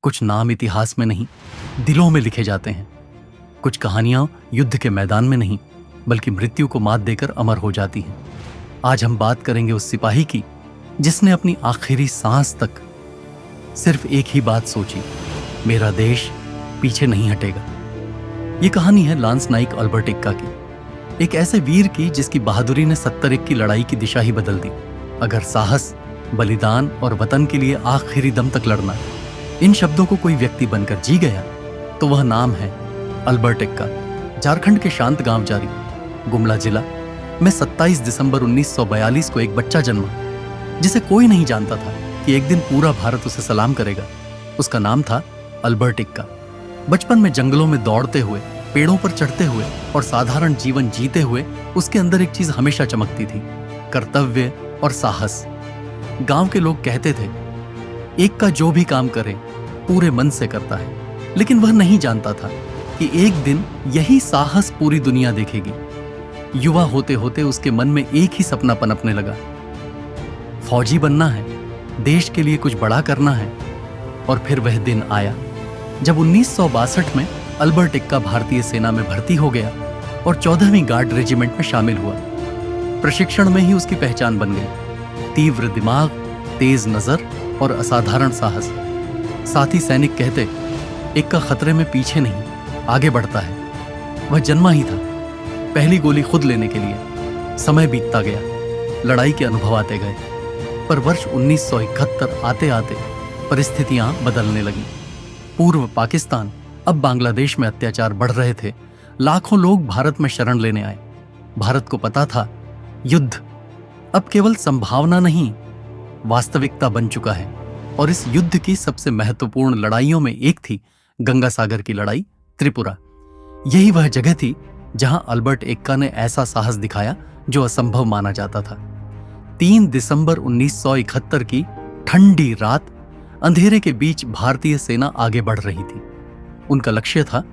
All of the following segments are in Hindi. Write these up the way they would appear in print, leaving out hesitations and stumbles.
कुछ नाम इतिहास में नहीं, दिलों में लिखे जाते हैं। कुछ कहानियां युद्ध के मैदान में नहीं, बल्कि मृत्यु को मात देकर अमर हो जाती हैं। आज हम बात करेंगे उस सिपाही की जिसने अपनी आखिरी सांस तक सिर्फ एक ही बात सोची, मेरा देश पीछे नहीं हटेगा। ये कहानी है लांस नाइक अल्बर्ट एक्का की, एक ऐसे वीर की जिसकी बहादुरी ने 71 की लड़ाई की दिशा ही बदल दी। अगर साहस, बलिदान और वतन के लिए आखिरी दम तक लड़ना, इन शब्दों को कोई व्यक्ति बनकर जी गया तो वह नाम है अल्बर्ट एक्का। झारखंड के शांत गांव जारी गुमला जिला में 27 दिसंबर 1942 को एक बच्चा जन्मा जिसे कोई नहीं जानता था कि एक दिन पूरा भारत उसे सलाम करेगा। उसका नाम था अल्बर्ट एक्का। बचपन में जंगलों में दौड़ते हुए, पेड़ों पर चढ़ते हुए और साधारण जीवन जीते हुए उसके अंदर एक चीज हमेशा चमकती थी, कर्तव्य और साहस। गांव के लोग कहते थे एक्का जो भी काम करे पूरे मन से करता है, लेकिन वह नहीं जानता था कि एक दिन यही साहस पूरी दुनिया देखेगी। युवा होते होते उसके मन में एक ही सपना पनपने लगा, फौजी बनना है, देश के लिए कुछ बड़ा करना है। और फिर वह दिन आया जब 1962 में अल्बर्ट एक्का भारतीय सेना में भर्ती हो गया और 14वीं गार्ड रेजिमेंट में शामिल हुआ। प्रशिक्षण में ही उसकी पहचान बन गई, तीव्र दिमाग, तेज नजर और असाधारण साहस। साथी सैनिक कहते एक्का खतरे में पीछे नहीं, आगे बढ़ता है। वह जन्मा ही था पहली गोली खुद लेने के लिए। समय बीतता गया, लड़ाई के अनुभव आते गए, पर वर्ष 1971 आते आते परिस्थितियां बदलने लगी। पूर्व पाकिस्तान, अब बांग्लादेश में अत्याचार बढ़ रहे थे। लाखों लोग भारत में शरण लेने आए। भारत को पता था युद्ध अब केवल संभावना नहीं, वास्तविकता बन चुका है। और इस युद्ध की सबसे महत्वपूर्ण लड़ाइयों में एक थी गंगा सागर की लड़ाई, त्रिपुरा। यही वह जगह थी जहां अल्बर्ट एक्का ने ऐसा साहस दिखाया जो असंभव माना जाता था। 3 दिसंबर 1971 की ठंडी रात, अंधेरे के बीच भारतीय सेना आगे बढ़ रही थी। उनका लक्ष्य था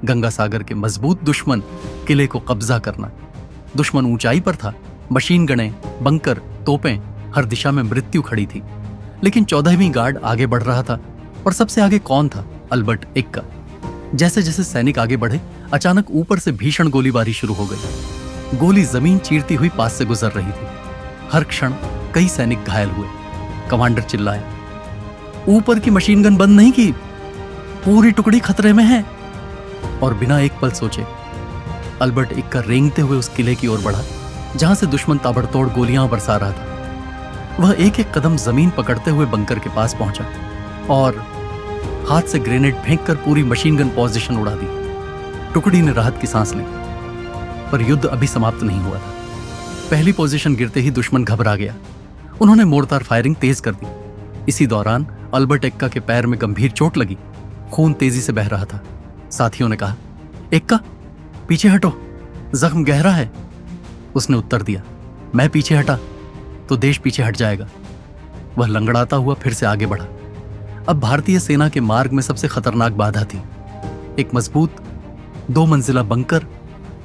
गंगा सागर के मजबूत दुश्मन किले को कब्जा करना। दुश्मन ऊंचाई पर था, मशीन गनें, बंकर, तोपें, हर दिशा में मृत्यु खड़ी थी। लेकिन 14वीं गार्ड आगे बढ़ रहा था, और सबसे आगे कौन था? अल्बर्ट एक्का। जैसे जैसे सैनिक आगे बढ़े, अचानक ऊपर से भीषण गोलीबारी शुरू हो गई। गोली जमीन चीरती हुई पास से गुजर रही थी। हर क्षण कई सैनिक घायल हुए। कमांडर चिल्लाया, ऊपर की मशीन गन बंद नहीं की, पूरी टुकड़ी खतरे में है। और बिना एक पल सोचे अल्बर्ट एक्का रेंगते हुए उस किले की ओर बढ़ा जहां से दुश्मन ताबड़तोड़ गोलियां बरसा रहा था। वह एक एक कदम जमीन पकड़ते हुए बंकर के पास पहुंचा और हाथ से ग्रेनेड फेंककर पूरी मशीन गन पोजीशन उड़ा दी। टुकड़ी ने राहत की सांस ली, पर युद्ध अभी समाप्त नहीं हुआ था। पहली पोजीशन गिरते ही दुश्मन घबरा गया। उन्होंने मोर्टार फायरिंग तेज कर दी। इसी दौरान अल्बर्ट एक्का के पैर में गंभीर चोट लगी, खून तेजी से बह रहा था। साथियों ने कहा, एक्का पीछे हटो, जख्म गहरा है। उसने उत्तर दिया, मैं पीछे हटा तो देश पीछे हट जाएगा। वह लंगड़ाता हुआ फिर से आगे बढ़ा। अब भारतीय सेना के मार्ग में सबसे खतरनाक बाधा थी एक मजबूत 2 मंजिला बंकर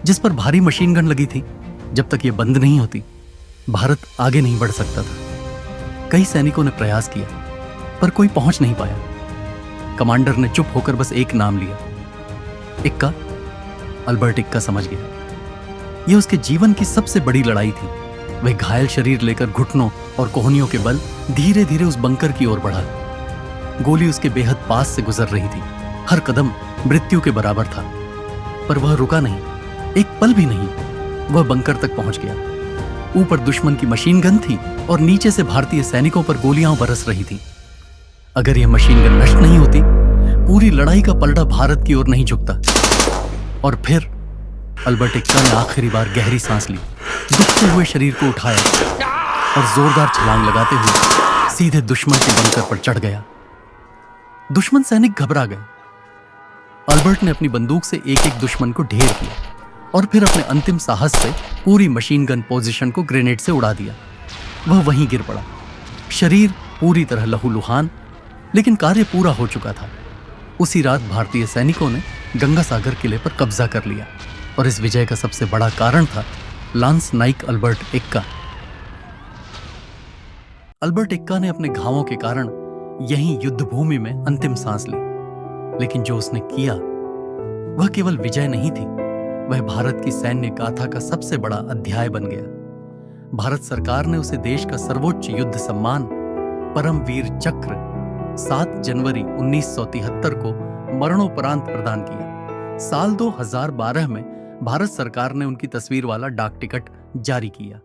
जिस पर भारी मशीन गन लगी थी। जब तक यह बंद नहीं होती, भारत आगे नहीं बढ़ सकता था। कई सैनिकों ने प्रयास किया, पर कोई पहुंच नहीं पाया। कमांडर ने चुप होकर बस एक नाम लिया, एक्का। अल्बर्ट एक्का समझ गया यह उसके जीवन की सबसे बड़ी लड़ाई थी। वह घायल शरीर लेकर घुटनों और कोहनियों के बल धीरे धीरे उस बंकर की ओर बढ़ा। गोली उसके बेहद पास से गुजर रही थी। हर कदम मृत्यु के बराबर था, पर वह रुका नहीं, एक पल भी नहीं। वह बंकर तक पहुंच गया। ऊपर दुश्मन की मशीन गन थी और नीचे से भारतीय सैनिकों पर गोलियां बरस रही थी। अगर यह मशीन गन नष्ट नहीं होती, पूरी लड़ाई का पलड़ा भारत की ओर नहीं झुकता। और फिर अल्बर्ट एक्का ने आखिरी बार गहरी सांस ली, दुखते हुए शरीर को उठाया और जोरदार छलांग लगाते हुए सीधे दुश्मन के बंकर पर चढ़ गया। दुश्मन सैनिक घबरा गए। अल्बर्ट ने अपनी बंदूक से एक एक दुश्मन को ढेर किया और फिर अपने अंतिम साहस से पूरी मशीन गन पोजीशन को ग्रेनेड से उड़ा दिया। वह वहीं गिर पड़ा, शरीर पूरी तरह लहूलुहान, लेकिन कार्य पूरा हो चुका था। उसी रात भारतीय सैनिकों ने गंगा सागर किले पर कब्जा कर लिया, और इस विजय का सबसे बड़ा कारण था lance Naik Albert Ekka. Albert Ekka ने अपने घावों के कारण यहीं युद्ध भूमि में अंतिम सांस ली। लेकिन जो उसने किया वह केवल विजय नहीं थी, वह भारत की सैन्य गाथा का सबसे बड़ा अध्याय बन गया। भारत सरकार ने उसे देश का सर्वोच्च युद्ध सम्मान परमवीर चक्र 7 जनवरी 1973 को मरणोपरांत प्रदान किया। साल 2012 में भारत सरकार ने उनकी तस्वीर वाला डाक टिकट जारी किया।